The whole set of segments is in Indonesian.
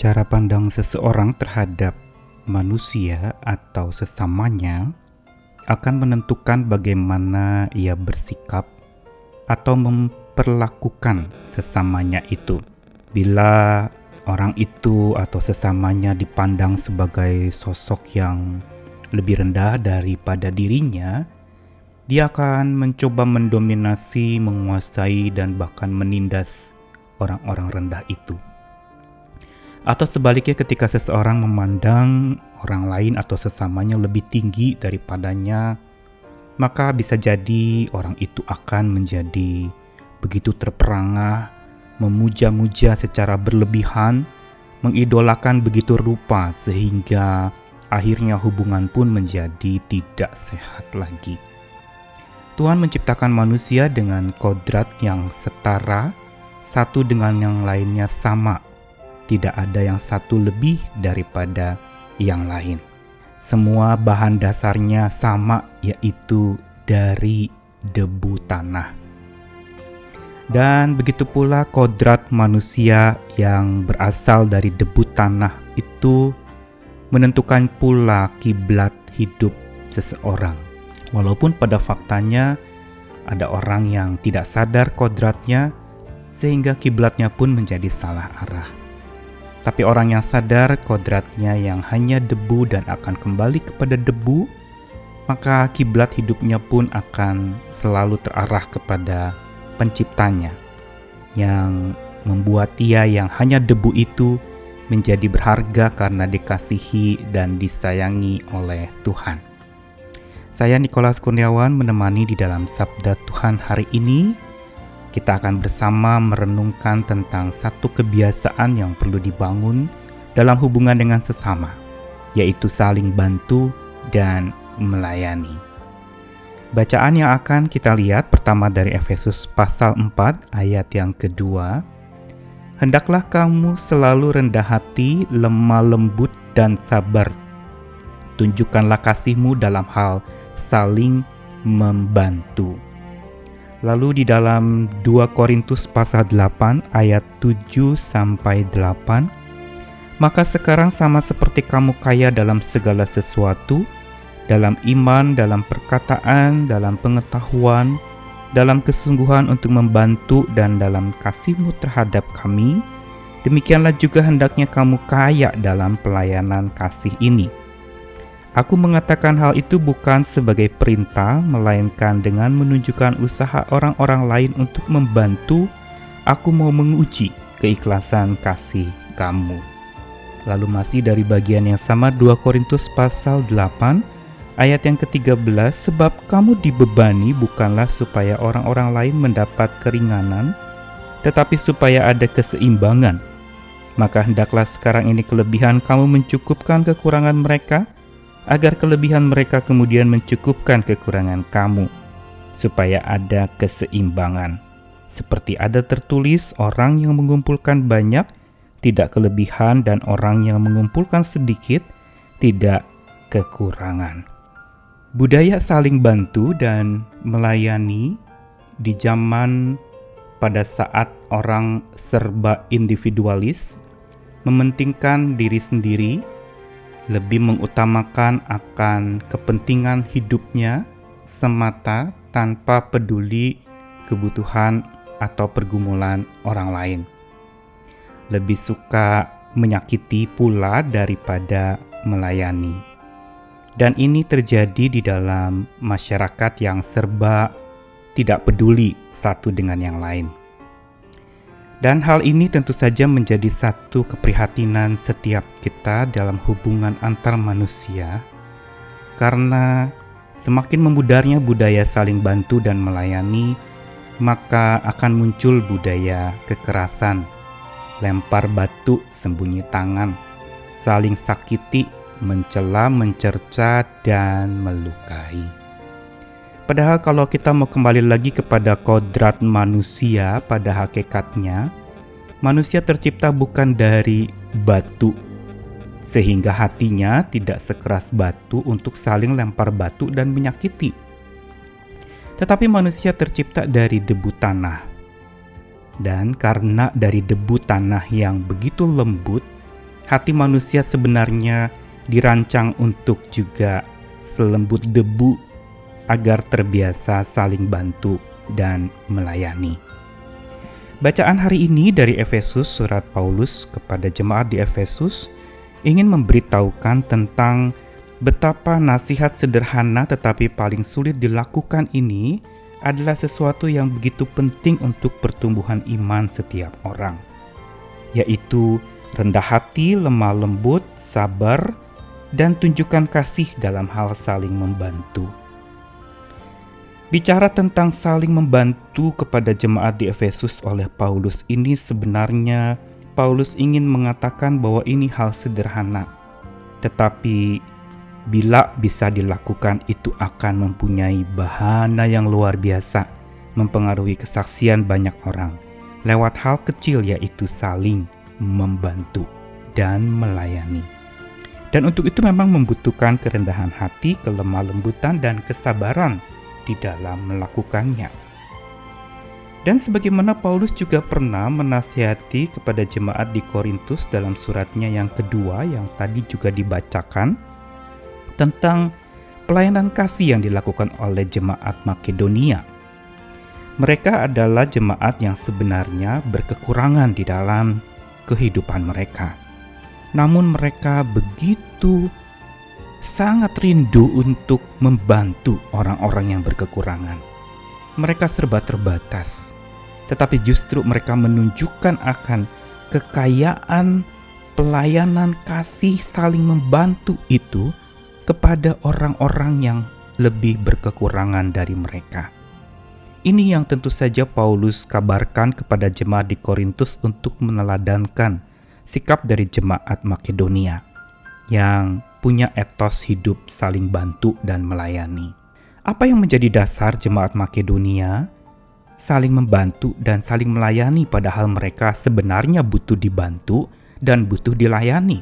Cara pandang seseorang terhadap manusia atau sesamanya akan menentukan bagaimana ia bersikap atau memperlakukan sesamanya itu. Bila orang itu atau sesamanya dipandang sebagai sosok yang lebih rendah daripada dirinya, dia akan mencoba mendominasi, menguasai, dan bahkan menindas orang-orang rendah itu. Atau sebaliknya, ketika seseorang memandang orang lain atau sesamanya lebih tinggi daripadanya, maka bisa jadi orang itu akan menjadi begitu terperangah, memuja-muja secara berlebihan, mengidolakan begitu rupa sehingga akhirnya hubungan pun menjadi tidak sehat lagi. Tuhan menciptakan manusia dengan kodrat yang setara, satu dengan yang lainnya sama. Tidak ada yang satu lebih daripada yang lain. Semua bahan dasarnya sama, yaitu dari debu tanah. Dan begitu pula kodrat manusia yang berasal dari debu tanah itu menentukan pula kiblat hidup seseorang. Walaupun pada faktanya ada orang yang tidak sadar kodratnya sehingga kiblatnya pun menjadi salah arah. Tapi orang yang sadar kodratnya yang hanya debu dan akan kembali kepada debu, maka kiblat hidupnya pun akan selalu terarah kepada penciptanya, yang membuat dia yang hanya debu itu menjadi berharga karena dikasihi dan disayangi oleh Tuhan. Saya Nikolas Kurniawan menemani di dalam Sabda Tuhan hari ini. Kita akan bersama merenungkan tentang satu kebiasaan yang perlu dibangun dalam hubungan dengan sesama, yaitu saling bantu dan melayani. Bacaan yang akan kita lihat pertama dari Efesus pasal 4 ayat yang kedua. Hendaklah kamu selalu rendah hati, lemah lembut dan sabar. Tunjukkanlah kasihmu dalam hal saling membantu. Lalu di dalam 2 Korintus pasal 8 ayat 7 sampai 8, maka sekarang sama seperti kamu kaya dalam segala sesuatu, dalam iman, dalam perkataan, dalam pengetahuan, dalam kesungguhan untuk membantu dan dalam kasihmu terhadap kami, demikianlah juga hendaknya kamu kaya dalam pelayanan kasih ini. Aku mengatakan hal itu bukan sebagai perintah, melainkan dengan menunjukkan usaha orang-orang lain untuk membantu. Aku mau menguji keikhlasan kasih kamu. Lalu masih dari bagian yang sama 2 Korintus pasal 8 ayat yang ke-13, sebab kamu dibebani bukanlah supaya orang-orang lain mendapat keringanan, tetapi supaya ada keseimbangan. Maka hendaklah sekarang ini kelebihan kamu mencukupkan kekurangan mereka, agar kelebihan mereka kemudian mencukupkan kekurangan kamu, supaya ada keseimbangan. Seperti ada tertulis, orang yang mengumpulkan banyak tidak kelebihan, dan orang yang mengumpulkan sedikit tidak kekurangan. Budaya saling bantu dan melayani di zaman pada saat orang serba individualis, mementingkan diri sendiri, lebih mengutamakan akan kepentingan hidupnya semata tanpa peduli kebutuhan atau pergumulan orang lain. Lebih suka menyakiti pula daripada melayani. Dan ini terjadi di dalam masyarakat yang serba tidak peduli satu dengan yang lain. Dan hal ini tentu saja menjadi satu keprihatinan setiap kita dalam hubungan antar manusia, karena semakin memudarnya budaya saling bantu dan melayani, maka akan muncul budaya kekerasan, lempar batu sembunyi tangan, saling sakiti, mencela, mencerca, dan melukai. Padahal kalau kita mau kembali lagi kepada kodrat manusia, pada hakikatnya manusia tercipta bukan dari batu, sehingga hatinya tidak sekeras batu untuk saling lempar batu dan menyakiti. Tetapi manusia tercipta dari debu tanah. Dan karena dari debu tanah yang begitu lembut, Hati manusia sebenarnya dirancang untuk juga selembut debu agar terbiasa saling bantu dan melayani. Bacaan hari ini dari Efesus, surat Paulus kepada jemaat di Efesus, ingin memberitahukan tentang betapa nasihat sederhana tetapi paling sulit dilakukan ini adalah sesuatu yang begitu penting untuk pertumbuhan iman setiap orang, yaitu rendah hati, lemah lembut, sabar, dan tunjukkan kasih dalam hal saling membantu. Bicara tentang saling membantu kepada jemaat di Efesus oleh Paulus ini, sebenarnya Paulus ingin mengatakan bahwa ini hal sederhana, tetapi bila bisa dilakukan itu akan mempunyai bahana yang luar biasa, mempengaruhi kesaksian banyak orang lewat hal kecil, yaitu saling membantu dan melayani. Dan untuk itu memang membutuhkan kerendahan hati, kelemah lembutan, dan kesabaran di dalam melakukannya. Dan sebagaimana Paulus juga pernah menasihati kepada jemaat di Korintus dalam suratnya yang kedua yang tadi juga dibacakan, tentang pelayanan kasih yang dilakukan oleh jemaat Makedonia. Mereka adalah jemaat yang sebenarnya berkekurangan di dalam kehidupan mereka. Namun mereka begitu sangat rindu untuk membantu orang-orang yang berkekurangan. Mereka serba terbatas, tetapi justru mereka menunjukkan akan kekayaan pelayanan kasih saling membantu itu kepada orang-orang yang lebih berkekurangan dari mereka. Ini yang tentu saja Paulus kabarkan kepada jemaat di Korintus untuk meneladankan sikap dari jemaat Makedonia yang punya etos hidup saling bantu dan melayani. Apa yang menjadi dasar jemaat Makedonia saling membantu dan saling melayani, padahal mereka sebenarnya butuh dibantu dan butuh dilayani?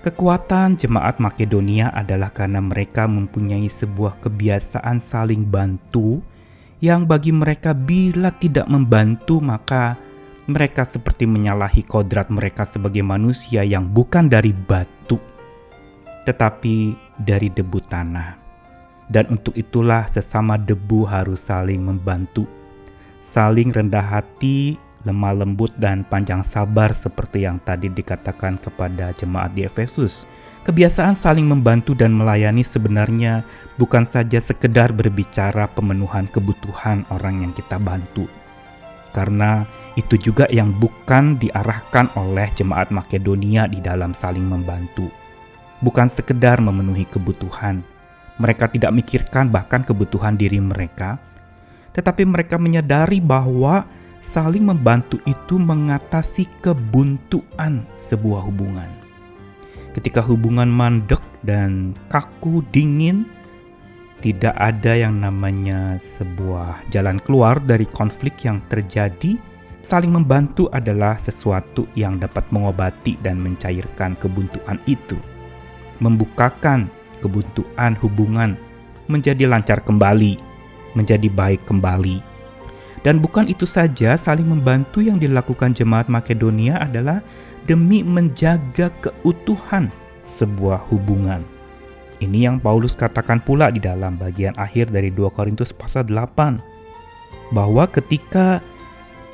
Kekuatan jemaat Makedonia adalah karena mereka mempunyai sebuah kebiasaan saling bantu yang bagi mereka bila tidak membantu maka mereka seperti menyalahi kodrat mereka sebagai manusia yang bukan dari batu tetapi dari debu tanah. Dan untuk itulah sesama debu harus saling membantu, saling rendah hati, lemah lembut, dan panjang sabar seperti yang tadi dikatakan kepada jemaat di Efesus. Kebiasaan saling membantu dan melayani sebenarnya bukan saja sekedar berbicara pemenuhan kebutuhan orang yang kita bantu, karena itu juga yang bukan diarahkan oleh jemaat Makedonia di dalam saling membantu. Bukan sekedar memenuhi kebutuhan. Mereka tidak mikirkan bahkan kebutuhan diri mereka, tetapi mereka menyadari bahwa saling membantu itu mengatasi kebuntuan sebuah hubungan. Ketika hubungan mandek dan kaku, dingin, tidak ada yang namanya sebuah jalan keluar dari konflik yang terjadi. Saling membantu adalah sesuatu yang dapat mengobati dan mencairkan kebuntuan itu, membukakan kebuntuan hubungan menjadi lancar kembali, menjadi baik kembali. Dan bukan itu saja, saling membantu yang dilakukan jemaat Makedonia adalah demi menjaga keutuhan sebuah hubungan. Ini yang Paulus katakan pula di dalam bagian akhir dari 2 Korintus pasal 8, bahwa ketika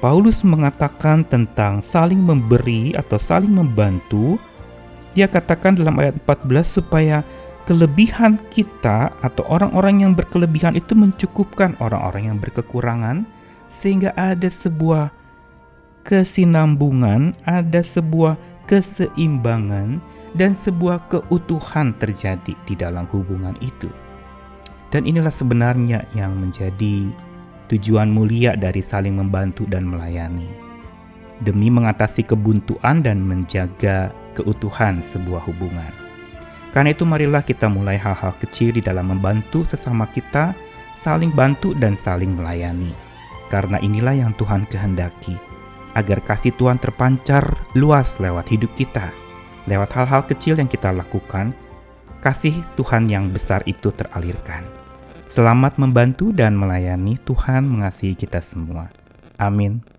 Paulus mengatakan tentang saling memberi atau saling membantu, dia katakan dalam ayat 14 supaya kelebihan kita atau orang-orang yang berkelebihan itu mencukupkan orang-orang yang berkekurangan, sehingga ada sebuah kesinambungan, ada sebuah keseimbangan, dan sebuah keutuhan terjadi di dalam hubungan itu. Dan inilah sebenarnya yang menjadi tujuan mulia dari saling membantu dan melayani, demi mengatasi kebuntuan dan menjaga keutuhan sebuah hubungan. Karena itu marilah kita mulai hal-hal kecil di dalam membantu sesama kita, saling bantu dan saling melayani. Karena inilah yang Tuhan kehendaki, agar kasih Tuhan terpancar luas lewat hidup kita. Lewat hal-hal kecil yang kita lakukan, kasih Tuhan yang besar itu teralirkan. Selamat membantu dan melayani. Tuhan mengasihi kita semua. Amin.